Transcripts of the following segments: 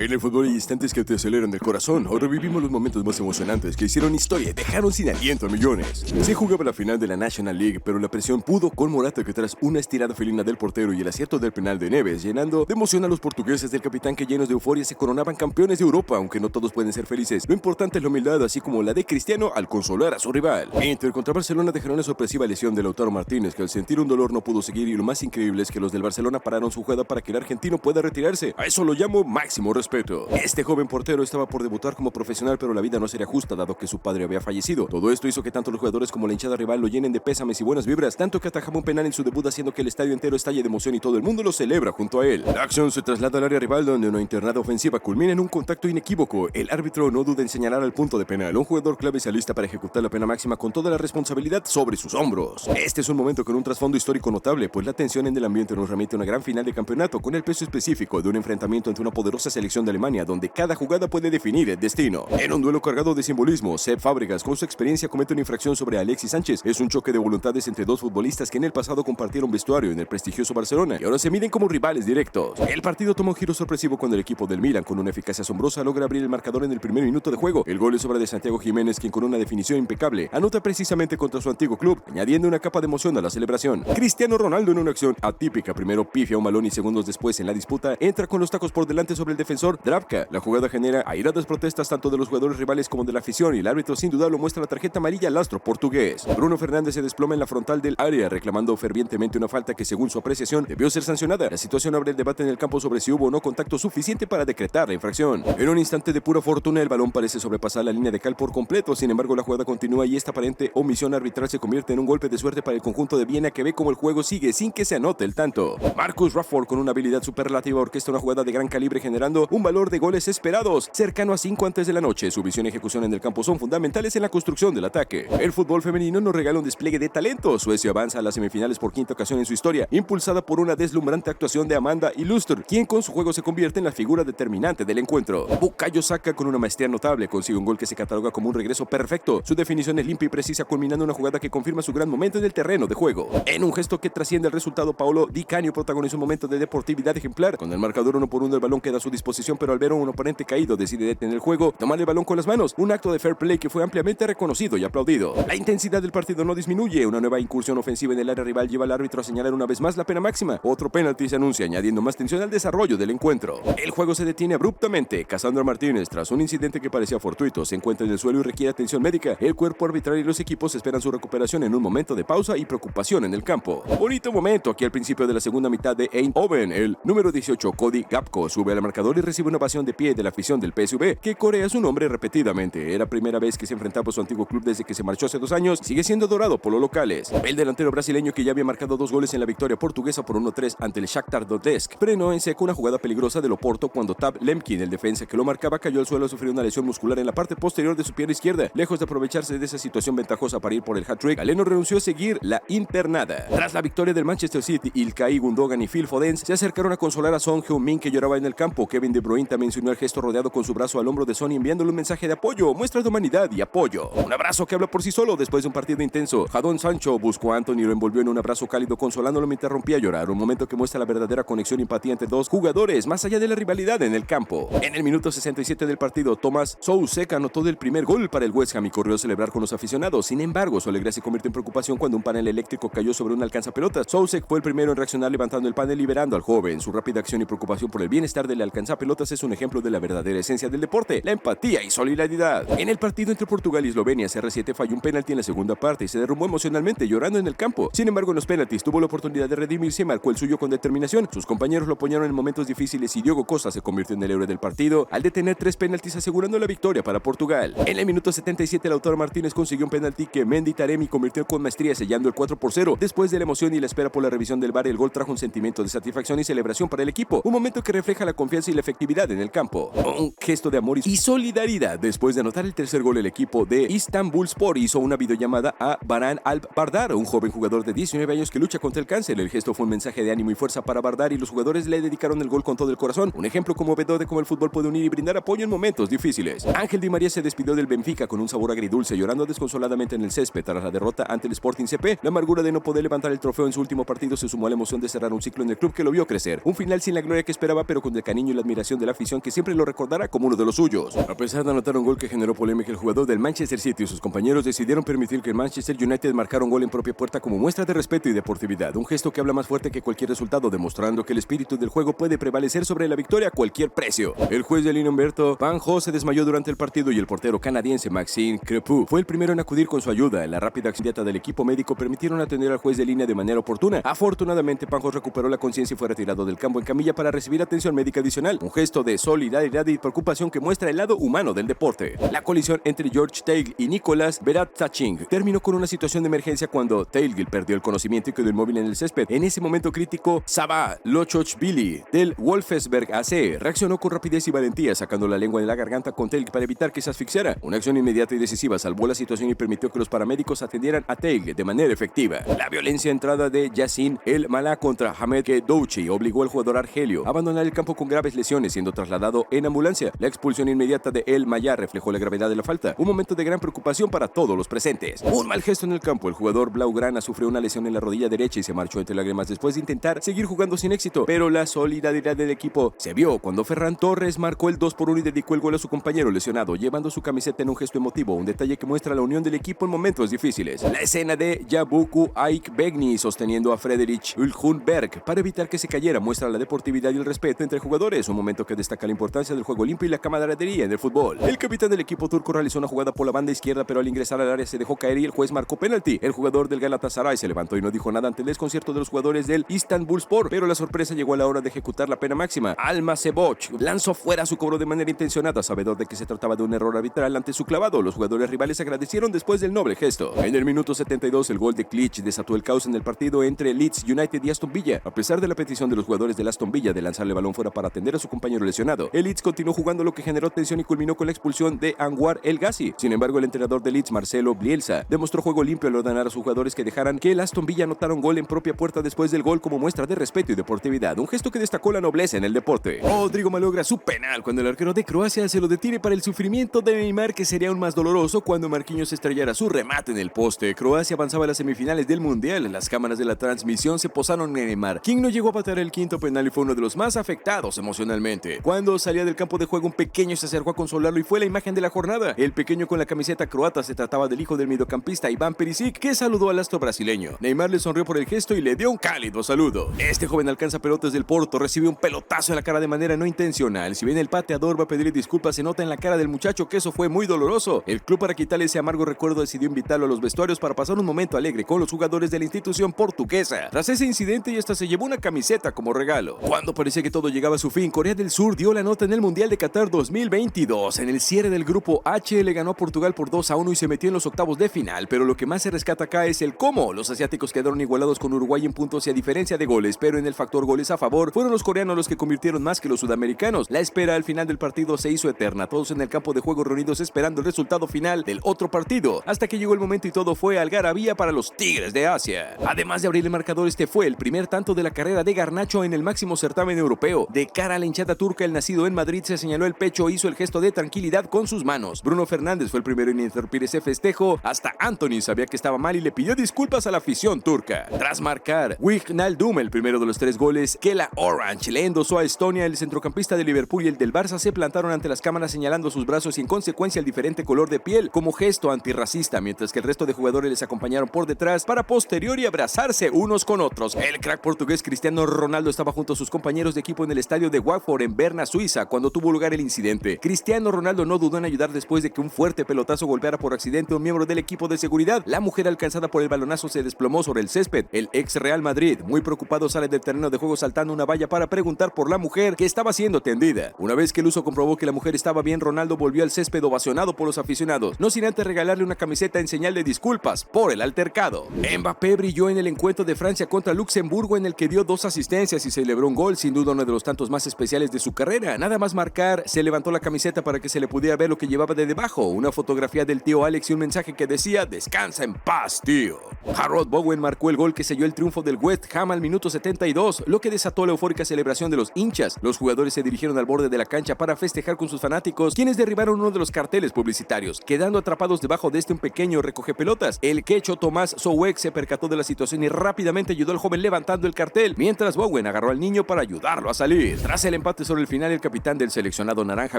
En el fútbol hay instantes que te aceleran el corazón. Ahora vivimos los momentos más emocionantes que hicieron historia y dejaron sin aliento a millones. Se jugaba la final de la National League, pero la presión pudo con Morata que tras una estirada felina del portero y el acierto del penal de Neves, llenando de emoción a los portugueses del capitán que llenos de euforia se coronaban campeones de Europa, aunque no todos pueden ser felices. Lo importante es la humildad, así como la de Cristiano al consolar a su rival. Inter contra Barcelona dejaron una sorpresiva lesión de Lautaro Martínez, que al sentir un dolor no pudo seguir, y lo más increíble es que los del Barcelona pararon su jugada para que el argentino pueda retirarse. A eso lo llamo máximo respeto. Este joven portero estaba por debutar como profesional, pero la vida no sería justa dado que su padre había fallecido. Todo esto hizo que tanto los jugadores como la hinchada rival lo llenen de pésames y buenas vibras, tanto que atajaba un penal en su debut haciendo que el estadio entero estalle de emoción y todo el mundo lo celebra junto a él. La acción se traslada al área rival donde una internada ofensiva culmina en un contacto inequívoco. El árbitro no duda en señalar al punto de penal. Un jugador clave se alista para ejecutar la pena máxima con toda la responsabilidad sobre sus hombros. Este es un momento con un trasfondo histórico notable, pues la tensión en el ambiente nos remite a una gran final de campeonato con el peso específico de un enfrentamiento ante una poderosa selección de Alemania donde cada jugada puede definir el destino. En un duelo cargado de simbolismo, Cesc Fábregas con su experiencia comete una infracción sobre Alexis Sánchez. Es un choque de voluntades entre dos futbolistas que en el pasado compartieron vestuario en el prestigioso Barcelona y ahora se miden como rivales directos. El partido toma un giro sorpresivo cuando el equipo del Milan, con una eficacia asombrosa, logra abrir el marcador en el primer minuto de juego. El gol es obra de Santiago Jiménez, quien con una definición impecable anota precisamente contra su antiguo club, añadiendo una capa de emoción a la celebración. Cristiano Ronaldo, en una acción atípica, primero pifia un balón y segundos después en la disputa entra con los tacos por delante sobre el defensor Dravka. La jugada genera airadas protestas tanto de los jugadores rivales como de la afición, y el árbitro sin duda lo muestra la tarjeta amarilla al astro portugués. Bruno Fernández se desploma en la frontal del área reclamando fervientemente una falta que según su apreciación debió ser sancionada. La situación abre el debate en el campo sobre si hubo o no contacto suficiente para decretar la infracción. En un instante de pura fortuna el balón parece sobrepasar la línea de cal por completo, sin embargo la jugada continúa y esta aparente omisión arbitral se convierte en un golpe de suerte para el conjunto de Viena, que ve como el juego sigue sin que se anote el tanto. Marcus Rashford, con una habilidad superlativa, orquesta una jugada de gran calibre generando un valor de goles esperados cercano a 5 antes de la noche. Su visión y ejecución en el campo son fundamentales en la construcción del ataque. El fútbol femenino nos regala un despliegue de talento. Suecia avanza a las semifinales por quinta ocasión en su historia, impulsada por una deslumbrante actuación de Amanda Illustre, quien con su juego se convierte en la figura determinante del encuentro. Bukayo Saka, con una maestría notable, consigue un gol que se cataloga como un regreso perfecto. Su definición es limpia y precisa, culminando una jugada que confirma su gran momento en el terreno de juego. En un gesto que trasciende el resultado, Paolo Di Canio protagonizó un momento de deportividad ejemplar. Con el marcador 1-1, el balón queda a su disposición, pero al ver a un oponente caído decide detener el juego, tomar el balón con las manos, un acto de fair play que fue ampliamente reconocido y aplaudido. La intensidad del partido no disminuye, una nueva incursión ofensiva en el área rival lleva al árbitro a señalar una vez más la pena máxima. Otro penalti se anuncia, añadiendo más tensión al desarrollo del encuentro. El juego se detiene abruptamente. Cassandra Martínez, tras un incidente que parecía fortuito, se encuentra en el suelo y requiere atención médica. El cuerpo arbitral y los equipos esperan su recuperación en un momento de pausa y preocupación en el campo. Bonito momento aquí al principio de la segunda mitad de Eindhoven. El número 18, Cody Gakpo, sube al marcador y recibe una ovación de pie de la afición del PSV, que corea su nombre repetidamente. Era primera vez que se enfrentaba a su antiguo club desde que se marchó hace 2 años. Sigue siendo dorado por los locales. El delantero brasileño, que ya había marcado 2 goles en la victoria portuguesa por 1-3 ante el Shakhtar Donetsk, frenó en seco una jugada peligrosa del Oporto cuando Tab Lemkin, el defensa que lo marcaba, cayó al suelo a sufrir una lesión muscular en la parte posterior de su pierna izquierda. Lejos de aprovecharse de esa situación ventajosa para ir por el hat-trick, Galeno renunció a seguir la internada. Tras la victoria del Manchester City, Ilkay Gundogan y Phil Foden se acercaron a consolar a Son Heung-min, que lloraba en el campo. Kevin De Bruyne también se unió al gesto, rodeado con su brazo al hombro de Son, enviándole un mensaje de apoyo, muestra de humanidad y apoyo. Un abrazo que habla por sí solo. Después de un partido intenso, Jadon Sancho buscó a Anthony y lo envolvió en un abrazo cálido, consolándolo mientras rompía a llorar. Un momento que muestra la verdadera conexión y empatía entre dos jugadores, más allá de la rivalidad en el campo. En el minuto 67 del partido, Thomas Soucek anotó del primer gol para el West Ham y corrió a celebrar con los aficionados. Sin embargo, su alegría se convirtió en preocupación cuando un panel eléctrico cayó sobre un alcanzapelotas. Soucek fue el primero en reaccionar levantando el panel, liberando al joven. Su rápida acción y preocupación por el bienestar del alcanzapelotas es un ejemplo de la verdadera esencia del deporte, la empatía y solidaridad. En el partido entre Portugal y Eslovenia, CR7 falló un penalti en la segunda parte y se derrumbó emocionalmente, llorando en el campo. Sin embargo, en los penaltis tuvo la oportunidad de redimirse y marcó el suyo con determinación. Sus compañeros lo apoyaron en momentos difíciles y Diogo Costa se convirtió en el héroe del partido al detener 3 penaltis, asegurando la victoria para Portugal. En el minuto 77, Lautaro Martínez consiguió un penalti que Mendy Taremi convirtió con maestría, sellando el 4-0. Después de la emoción y la espera por la revisión del VAR, el gol trajo un sentimiento de satisfacción y celebración para el equipo, un momento que refleja la confianza y la efectividad en el campo. Un gesto de amor y solidaridad. Después de anotar el tercer gol, el equipo de Istanbulspor hizo una videollamada a Baran Alp-Bardar, un joven jugador de 19 años que lucha contra el cáncer. El gesto fue un mensaje de ánimo y fuerza para Bardar, y los jugadores le dedicaron el gol con todo el corazón. Un ejemplo conmovedor de cómo el fútbol puede unir y brindar apoyo en momentos difíciles. Ángel Di María se despidió del Benfica con un sabor agridulce, llorando desconsoladamente en el césped tras la derrota ante el Sporting CP. La amargura de no poder levantar el trofeo en su último partido se sumó a la emoción de cerrar un ciclo en el club que lo vio crecer. Un final sin la gloria que esperaba, pero con el cariño y la admiración devoción de la afición que siempre lo recordará como uno de los suyos. A pesar de anotar un gol que generó polémica, el jugador del Manchester City y sus compañeros decidieron permitir que el Manchester United marcara un gol en propia puerta como muestra de respeto y deportividad, un gesto que habla más fuerte que cualquier resultado, demostrando que el espíritu del juego puede prevalecer sobre la victoria a cualquier precio. El juez de línea Humberto Van Ho se desmayó durante el partido y el portero canadiense Maxime Crepeau fue el primero en acudir con su ayuda. La rápida acción del equipo médico permitieron atender al juez de línea de manera oportuna. Afortunadamente, Van Ho recuperó la conciencia y fue retirado del campo en camilla para recibir atención médica adicional, un gesto de solidaridad y preocupación que muestra el lado humano del deporte. La colisión entre George Tagle y Nicolas Berat-Saching terminó con una situación de emergencia cuando Tagle perdió el conocimiento y quedó inmóvil en el césped. En ese momento crítico, Saba Lochochvili del Wolfsberg AC reaccionó con rapidez y valentía, sacando la lengua de la garganta con Tagle para evitar que se asfixiara. Una acción inmediata y decisiva salvó la situación y permitió que los paramédicos atendieran a Tagle de manera efectiva. La violencia entrada de Yassin El Mallah contra Hamed Kedouchi obligó al jugador argelio a abandonar el campo con graves lesiones, siendo trasladado en ambulancia. La expulsión inmediata de El Mallah reflejó la gravedad de la falta, un momento de gran preocupación para todos los presentes. Un mal gesto en el campo, el jugador blaugrana sufrió una lesión en la rodilla derecha y se marchó entre lágrimas después de intentar seguir jugando sin éxito, pero la solidaridad del equipo se vio cuando Ferran Torres marcó el 2-1 y dedicó el gol a su compañero lesionado, llevando su camiseta en un gesto emotivo, un detalle que muestra la unión del equipo en momentos difíciles. La escena de Yabuku Aikbegni sosteniendo a Friedrich Ulhunberg para evitar que se cayera muestra la deportividad y el respeto entre jugadores, un momento que destaca la importancia del juego limpio y la camaradería en el fútbol. El capitán del equipo turco realizó una jugada por la banda izquierda, pero al ingresar al área se dejó caer y el juez marcó penalti. El jugador del Galatasaray se levantó y no dijo nada ante el desconcierto de los jugadores del Istanbulspor, pero la sorpresa llegó a la hora de ejecutar la pena máxima. Alma Seboch lanzó fuera su cobro de manera intencionada, sabedor de que se trataba de un error arbitral ante su clavado. Los jugadores rivales agradecieron después del noble gesto. En el minuto 72, el gol de Clich desató el caos en el partido entre Leeds United y Aston Villa. A pesar de la petición de los jugadores del Aston Villa de lanzarle balón fuera para atender a su compañero lesionado, el Leeds continuó jugando, lo que generó tensión y culminó con la expulsión de Anwar El Ghazi. Sin embargo, el entrenador de Leeds, Marcelo Bielsa, demostró juego limpio al ordenar a sus jugadores que dejaran que el Aston Villa anotara un gol en propia puerta después del gol como muestra de respeto y deportividad, un gesto que destacó la nobleza en el deporte. Rodrigo malogra su penal cuando el arquero de Croacia se lo detiene para el sufrimiento de Neymar, que sería aún más doloroso cuando Marquinhos estrellara su remate en el poste. Croacia avanzaba a las semifinales del Mundial. Las cámaras de la transmisión se posaron en Neymar, quien no llegó a patear el quinto penal y fue uno de los más afectados emocionalmente. Cuando salía del campo de juego, un pequeño se acercó a consolarlo y fue la imagen de la jornada. El pequeño con la camiseta croata se trataba del hijo del mediocampista Iván Perisic, que saludó al astro brasileño. Neymar le sonrió por el gesto y le dio un cálido saludo. Este joven alcanza pelotas del Porto, recibe un pelotazo en la cara de manera no intencional. Si bien el pateador va a pedir disculpas, se nota en la cara del muchacho que eso fue muy doloroso. El club, para quitarle ese amargo recuerdo, decidió invitarlo a los vestuarios para pasar un momento alegre con los jugadores de la institución portuguesa. Tras ese incidente, y hasta se llevó una camiseta como regalo. Cuando parecía que todo llegaba a su fin, Corea del Sur dio la nota en el Mundial de Qatar 2022. En el cierre del grupo H le ganó a Portugal por 2-1 y se metió en los octavos de final, pero lo que más se rescata acá es el cómo los asiáticos quedaron igualados con Uruguay en puntos y a diferencia de goles, pero en el factor goles a favor fueron los coreanos los que convirtieron más que los sudamericanos. La espera al final del partido se hizo eterna, todos en el campo de juego reunidos esperando el resultado final del otro partido, hasta que llegó el momento y todo fue algarabía para los Tigres de Asia. Además de abrir el marcador, este fue el primer tanto de la carrera de Garnacho en el máximo certamen europeo. De cara a la hinchada turca, el nacido en Madrid se señaló el pecho e hizo el gesto de tranquilidad con sus manos. Bruno Fernández fue el primero en interrumpir ese festejo. Hasta Anthony sabía que estaba mal y le pidió disculpas a la afición turca. Tras marcar Wijnaldum el primero de los 3 goles, Kela Orange le endosó a Estonia. El centrocampista de Liverpool y el del Barça se plantaron ante las cámaras señalando sus brazos y en consecuencia el diferente color de piel como gesto antirracista, mientras que el resto de jugadores les acompañaron por detrás para posterior y abrazarse unos con otros. El crack portugués Cristiano Ronaldo estaba junto a sus compañeros de equipo en el estadio de Watford en Berna, Suiza, cuando tuvo lugar el incidente. Cristiano Ronaldo no dudó en ayudar después de que un fuerte pelotazo golpeara por accidente a un miembro del equipo de seguridad. La mujer alcanzada por el balonazo se desplomó sobre el césped. El ex Real Madrid, muy preocupado, sale del terreno de juego saltando una valla para preguntar por la mujer que estaba siendo tendida. Una vez que el uso comprobó que la mujer estaba bien, Ronaldo volvió al césped ovacionado por los aficionados, no sin antes regalarle una camiseta en señal de disculpas por el altercado. Mbappé brilló en el encuentro de Francia contra Luxemburgo, en el que dio 2 asistencias y celebró un gol, sin duda uno de los tantos más especiales de su carrera. Nada más marcar, se levantó la camiseta para que se le pudiera ver lo que llevaba de debajo, una fotografía del tío Alex y un mensaje que decía: descansa en paz, tío. Harold Bowen marcó el gol que selló el triunfo del West Ham al minuto 72, lo que desató la eufórica celebración de los hinchas. Los jugadores se dirigieron al borde de la cancha para festejar con sus fanáticos, quienes derribaron uno de los carteles publicitarios, quedando atrapados debajo de un pequeño recogepelotas. El quecho Tomás Souek se percató de la situación y rápidamente ayudó al joven levantando el cartel, mientras Bowen agarró al niño para ayudarlo a salir. Tras el empate debate sobre el final, el capitán del seleccionado naranja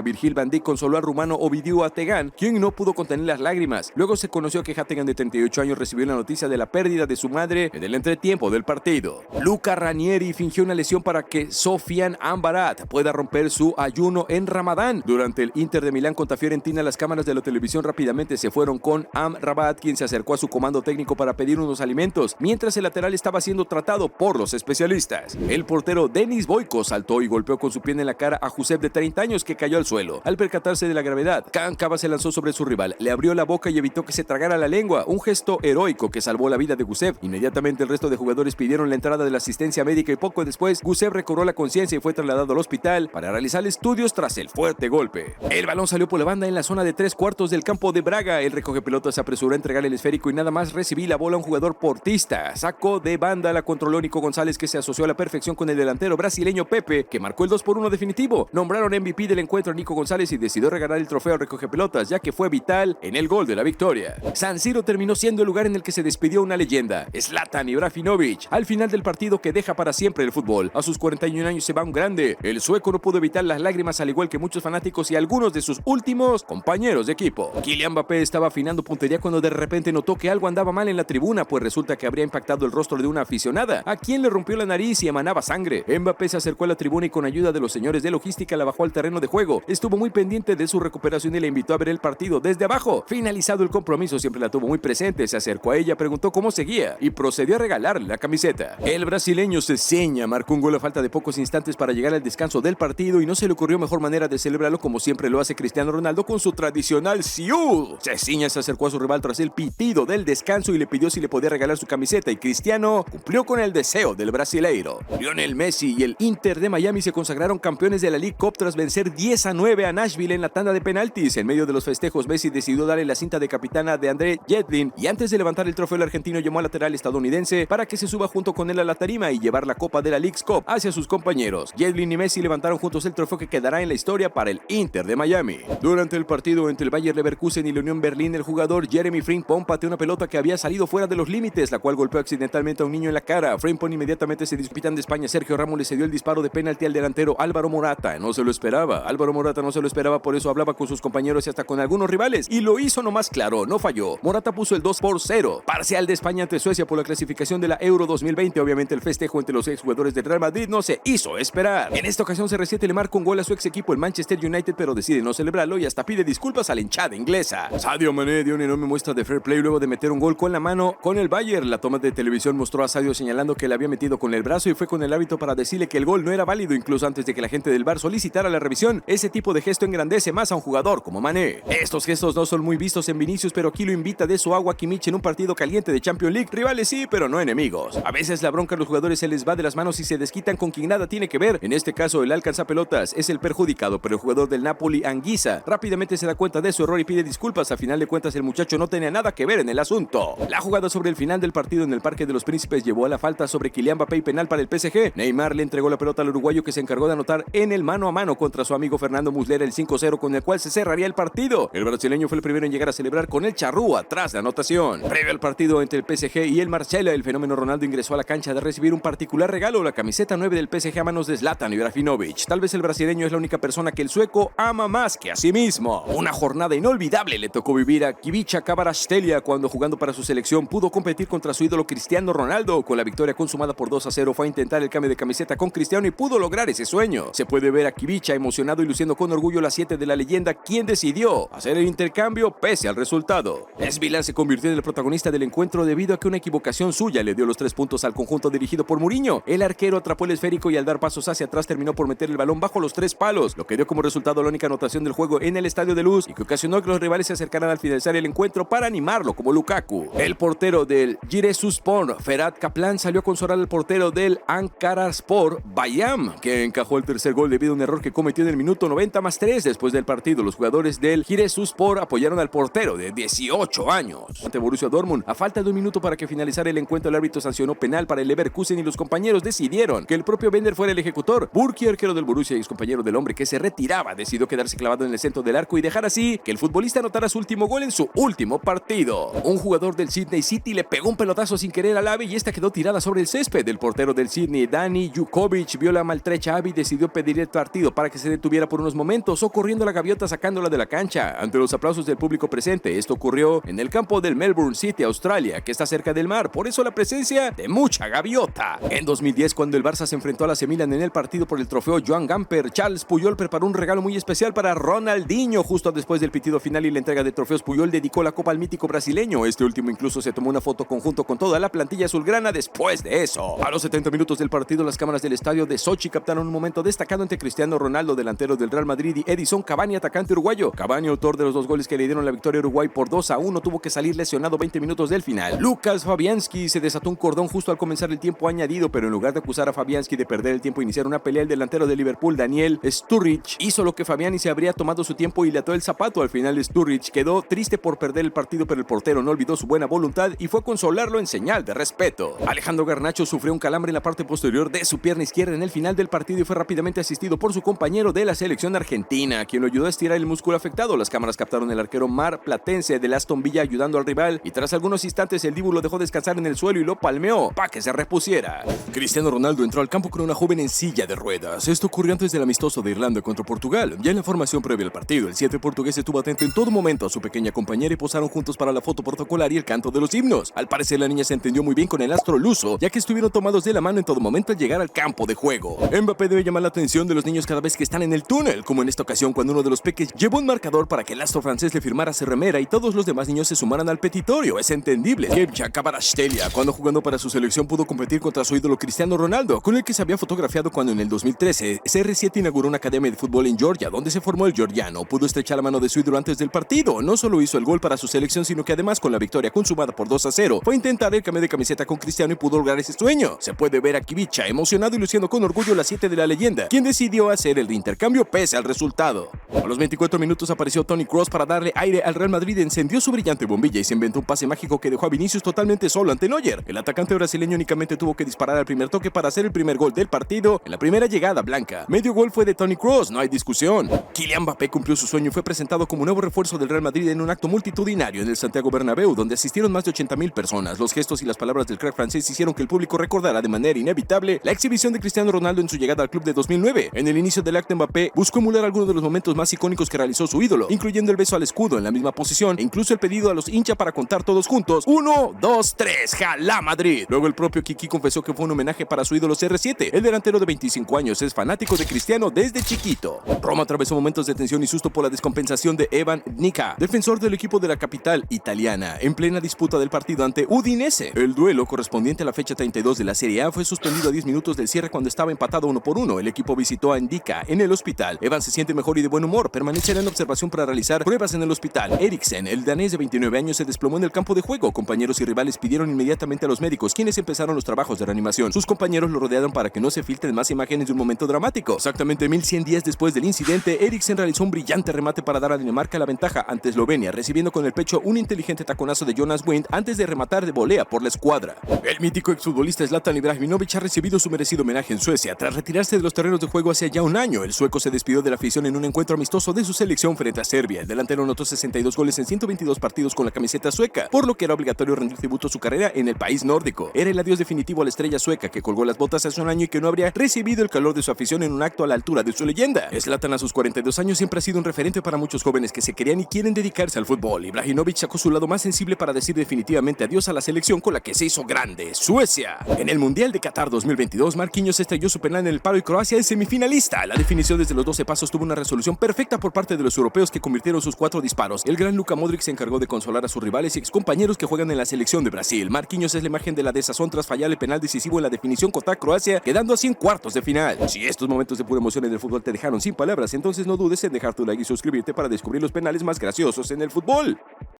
Virgil van Dijk consoló al rumano Ovidiu Hategan, quien no pudo contener las lágrimas. Luego se conoció que Hategan, de 38 años, recibió la noticia de la pérdida de su madre en el entretiempo del partido. Luca Ranieri fingió una lesión para que Sofian Amrabat pueda romper su ayuno en Ramadán. Durante el Inter de Milán contra Fiorentina, las cámaras de la televisión rápidamente se fueron con Amrabat, quien se acercó a su comando técnico para pedir unos alimentos, mientras el lateral estaba siendo tratado por los especialistas. El portero Denis Boyko saltó y golpeó con su pie en la cara a Josep, de 30 años, que cayó al suelo. Al percatarse de la gravedad, Kankava se lanzó sobre su rival, le abrió la boca y evitó que se tragara la lengua, un gesto heroico que salvó la vida de Gusev. Inmediatamente el resto de jugadores pidieron la entrada de la asistencia médica y poco después Gusev recobró la conciencia y fue trasladado al hospital para realizar estudios tras el fuerte golpe. El balón salió por la banda en la zona de 3/4 del campo de Braga. El recogepelotas se apresuró a entregar el esférico y nada más recibí la bola a un jugador portista. Sacó de banda, la controló Nico González, que se asoció a la perfección con el delantero brasileño Pepe, que marcó el 2-1 definitivo. Nombraron MVP del encuentro a Nico González y decidió regalar el trofeo al recogepelotas, ya que fue vital en el gol de la victoria. San Siro terminó siendo el lugar en el que se despidió una leyenda, Zlatan Ibrahimović, al final del partido que deja para siempre el fútbol. A sus 41 años se va un grande. El sueco no pudo evitar las lágrimas, al igual que muchos fanáticos y algunos de sus últimos compañeros de equipo. Kylian Mbappé estaba afinando puntería cuando de repente notó que algo andaba mal en la tribuna, pues resulta que habría impactado el rostro de una aficionada, a quien le rompió la nariz y emanaba sangre. Mbappé se acercó a la tribuna y con ayuda de los señores de logística la bajó al terreno de juego. Estuvo muy pendiente de su recuperación y le invitó a ver el partido desde abajo. Finalizado el compromiso, siempre la tuvo muy presente, se acercó a ella, preguntó cómo seguía y procedió a regalarle la camiseta. El brasileño Cezinha marcó un gol a falta de pocos instantes para llegar al descanso del partido y no se le ocurrió mejor manera de celebrarlo como siempre lo hace Cristiano Ronaldo con su tradicional siu. Cezinha se acercó a su rival tras el pitido del descanso y le pidió si le podía regalar su camiseta, y Cristiano cumplió con el deseo del brasileiro. Lionel Messi y el Inter de Miami se consagraron campeones de la League Cup tras vencer 10-9 a Nashville en la tanda de penaltis. En medio de los festejos, Messi decidió darle la cinta de capitana de André Yedlin y antes de levantar el trofeo, el argentino llamó al lateral estadounidense para que se suba junto con él a la tarima y llevar la copa de la League Cup hacia sus compañeros. Yedlin y Messi levantaron juntos el trofeo que quedará en la historia para el Inter de Miami. Durante el partido entre el Bayer Leverkusen y la Unión Berlín, el jugador Jeremy Frimpong pateó una pelota que había salido fuera de los límites, la cual golpeó accidentalmente a un niño en la cara. Frimpong inmediatamente se disputan de España Sergio Ramos le cedió el disparo de penalti al delantero Álvaro Morata. No se lo esperaba. Álvaro Morata no se lo esperaba, por eso hablaba con sus compañeros y hasta con algunos rivales, y lo hizo nomás claro, no falló. Morata puso el 2-0. Parcial de España ante Suecia por la clasificación de la Euro 2020. Obviamente el festejo entre los exjugadores del Real Madrid no se hizo esperar. En esta ocasión CR7 le marca un gol a su ex equipo, el Manchester United, pero decide no celebrarlo y hasta pide disculpas a la hinchada inglesa. Sadio Mané dio una enorme muestra de fair play luego de meter un gol con la mano con el Bayern. La toma de televisión mostró a Sadio señalando que le había metido con el brazo y fue con el árbitro para decirle que el gol no era válido, incluso antes de que la gente del VAR solicitara la revisión. Ese tipo de gesto engrandece más a un jugador como Mané. Estos gestos no son muy vistos en Vinicius, pero aquí lo invita de su agua Kimmich en un partido caliente de Champions League. Rivales sí, pero no enemigos. A veces la bronca a los jugadores se les va de las manos y se desquitan con quien nada tiene que ver. En este caso, el alcanzapelotas es el perjudicado, pero el jugador del Napoli, Anguissa, rápidamente se da cuenta de su error y pide disculpas. A final de cuentas, el muchacho no tenía nada que ver en el asunto. La jugada sobre el final del partido en el Parque de los Príncipes llevó a la falta sobre Kylian Mbappé y penal para el PSG. Neymar le entregó la pelota al uruguayo, que se encargó de anotar en el mano a mano contra su amigo Fernando Muslera el 5-0, con el cual se cerraría el partido. El brasileño fue el primero en llegar a celebrar con el charrúa tras la anotación. Previo al partido entre el PSG y el Marsella, el fenómeno Ronaldo ingresó a la cancha de recibir un particular regalo, la camiseta 9 del PSG a manos de Zlatan Ibrahimović. Tal vez el brasileño es la única persona que el sueco ama más que a sí mismo. Una jornada inolvidable le tocó vivir a Ivica Kvaratskhelia cuando, jugando para su selección, pudo competir contra su ídolo Cristiano Ronaldo. Con la victoria consumada por 2-0 fue a intentar el cambio de camiseta con Cristiano y pudo lograr ese sueño. Se puede ver a Ivica emocionado y luciendo con orgullo la 7 de la leyenda, quien decidió hacer el intercambio pese al resultado. Esvilán se convirtió en el protagonista del encuentro debido a que una equivocación suya le dio los 3 puntos al conjunto dirigido por Mourinho. El arquero atrapó el esférico y al dar pasos hacia atrás terminó por meter el balón bajo los 3 palos, lo que dio como resultado la única anotación del juego en el Estadio de Luz y que ocasionó que los rivales se acercaran al finalizar el encuentro para animarlo como Lukaku. El portero del Giresunspor, Ferhat Kaplan, salió a consolar al portero del Ankaraspor, Bayam, que encajó el tercer gol debido a un error que cometió en el minuto 90+3. Después del partido, los jugadores del Giresunspor apoyaron al portero de 18 años ante Borussia Dortmund. A falta de un minuto para que finalizara el encuentro, el árbitro sancionó penal para el Leverkusen y los compañeros decidieron que el propio Bender fuera el ejecutor. Burki, arquero del Borussia y ex compañero del hombre que se retiraba, decidió quedarse clavado en el centro del arco y dejar así que el futbolista anotara su último gol en su último partido. Un jugador del Sydney City le pegó un pelotazo sin querer al ave y esta quedó tirada sobre el césped. El portero del Sydney, Dani Jukovic, vio la maltrecha ave y decidió decidió pedir el partido para que se detuviera por unos momentos o corriendo la gaviota sacándola de la cancha ante los aplausos del público presente. Esto ocurrió en el campo del Melbourne City, Australia, que está cerca del mar, por eso la presencia de mucha gaviota. En 2010, cuando el Barça se enfrentó a la AC Milan en el partido por el trofeo Joan Gamper, Charles Puyol preparó un regalo muy especial para Ronaldinho. Justo después del pitido final y la entrega de trofeos, Puyol dedicó la copa al mítico brasileño. Este último incluso se tomó una foto conjunto con toda la plantilla azulgrana después de eso. A los 70 minutos del partido, las cámaras del estadio de Sochi captaron un momento destacado entre Cristiano Ronaldo, delantero del Real Madrid, y Edison Cavani, atacante uruguayo. Cavani, autor de los 2 goles que le dieron la victoria a Uruguay por 2-1, tuvo que salir lesionado 20 minutos del final. Lucas Fabianski se desató un cordón justo al comenzar el tiempo añadido, pero en lugar de acusar a Fabianski de perder el tiempo e iniciar una pelea, el delantero de Liverpool, Daniel Sturridge, hizo lo que Fabiani se habría tomado su tiempo y le ató el zapato. Al final, Sturridge quedó triste por perder el partido, pero el portero no olvidó su buena voluntad y fue a consolarlo en señal de respeto. Alejandro Garnacho sufrió un calambre en la parte posterior de su pierna izquierda en el final del partido y fue rápidamente asistido por su compañero de la selección argentina, quien lo ayudó a estirar el músculo afectado. Las cámaras captaron el arquero marplatense del Aston Villa ayudando al rival y tras algunos instantes el Dibu lo dejó descansar en el suelo y lo palmeó para que se repusiera. Cristiano Ronaldo entró al campo con una joven en silla de ruedas. Esto ocurrió antes del amistoso de Irlanda contra Portugal. Ya en la formación previa al partido, el 7 portugués estuvo atento en todo momento a su pequeña compañera y posaron juntos para la foto protocolar y el canto de los himnos. Al parecer la niña se entendió muy bien con el astro luso, ya que estuvieron tomados de la mano en todo momento al llegar al campo de juego. Mbappé debe llamar la atención de los niños cada vez que están en el túnel, como en esta ocasión cuando uno de los peques llevó un marcador para que el astro francés le firmara su remera y todos los demás niños se sumaran al petitorio. Es entendible. Kevcha Kvaratskhelia, cuando jugando para su selección, pudo competir contra su ídolo Cristiano Ronaldo, con el que se había fotografiado cuando en el 2013 CR7 inauguró una academia de fútbol en Georgia, donde se formó el georgiano. Pudo estrechar la mano de su ídolo antes del partido. No solo hizo el gol para su selección, sino que además, con la victoria consumada por 2-0, fue a intentar el cambio de camiseta con Cristiano y pudo lograr ese sueño. Se puede ver a Kvicha emocionado y luciendo con orgullo la 7 de la leyenda, quien decidió hacer el intercambio pese al resultado. A los 24 minutos apareció Toni Kroos para darle aire al Real Madrid, encendió su brillante bombilla y se inventó un pase mágico que dejó a Vinicius totalmente solo ante Neuer. El atacante brasileño únicamente tuvo que disparar al primer toque para hacer el primer gol del partido en la primera llegada blanca. Medio gol fue de Toni Kroos, no hay discusión. Kylian Mbappé cumplió su sueño y fue presentado como nuevo refuerzo del Real Madrid en un acto multitudinario en el Santiago Bernabéu, donde asistieron más de 80,000 personas. Los gestos y las palabras del crack francés hicieron que el público recordara de manera inevitable la exhibición de Cristiano Ronaldo en su llegada al club de 2009. En el inicio del acto, Mbappé buscó emular algunos de los momentos más icónicos que realizó su ídolo, incluyendo el beso al escudo en la misma posición e incluso el pedido a los hinchas para contar todos juntos: 1, 2, 3, ¡Jala Madrid! Luego el propio Kiki confesó que fue un homenaje para su ídolo CR7. El delantero de 25 años es fanático de Cristiano desde chiquito. Roma atravesó momentos de tensión y susto por la descompensación de Evan Nica, defensor del equipo de la capital italiana, en plena disputa del partido ante Udinese. El duelo correspondiente a la fecha 32 de la Serie A fue suspendido a 10 minutos del cierre cuando estaba empatado 1-1. El equipo visitó a Indica en el hospital. Evan se siente mejor y de buen humor. Permanecerá en observación para realizar pruebas en el hospital. Eriksen, el danés de 29 años, se desplomó en el campo de juego. Compañeros y rivales pidieron inmediatamente a los médicos, quienes empezaron los trabajos de reanimación. Sus compañeros lo rodearon para que no se filtren más imágenes de un momento dramático. Exactamente 1100 días después del incidente, Eriksen realizó un brillante remate para dar a Dinamarca la ventaja ante Eslovenia, recibiendo con el pecho un inteligente taconazo de Jonas Wind antes de rematar de volea por la escuadra. El mítico exfutbolista Zlatan Ibrahimović ha recibido su merecido homenaje en Suecia. Tras retirarse de los terrenos de juego hace ya un año, el sueco se despidió de la afición en un encuentro amistoso de su selección frente a Serbia. El delantero anotó 62 goles en 122 partidos con la camiseta sueca, por lo que era obligatorio rendir tributo a su carrera en el país nórdico. Era el adiós definitivo a la estrella sueca que colgó las botas hace un año y que no habría recibido el calor de su afición en un acto a la altura de su leyenda. Zlatan, a sus 42 años, siempre ha sido un referente para muchos jóvenes que se querían y quieren dedicarse al fútbol. Ibrahimović sacó su lado más sensible para decir definitivamente adiós a la selección con la que se hizo grande, Suecia. En el Mundial de Qatar 2022, Marquinhos estrelló su penal en el palo y Croacia es semifinalista. La definición desde los 12 pasos tuvo una resolución perfecta por parte de los europeos, que convirtieron sus 4 disparos. El gran Luka Modric se encargó de consolar a sus rivales y excompañeros que juegan en la selección de Brasil. Marquinhos es la imagen de la desazón tras fallar el penal decisivo en la definición contra Croacia, quedando así en cuartos de final. Si estos momentos de pura emoción en el fútbol te dejaron sin palabras, entonces no dudes en dejar tu like y suscribirte para descubrir los penales más graciosos en el fútbol.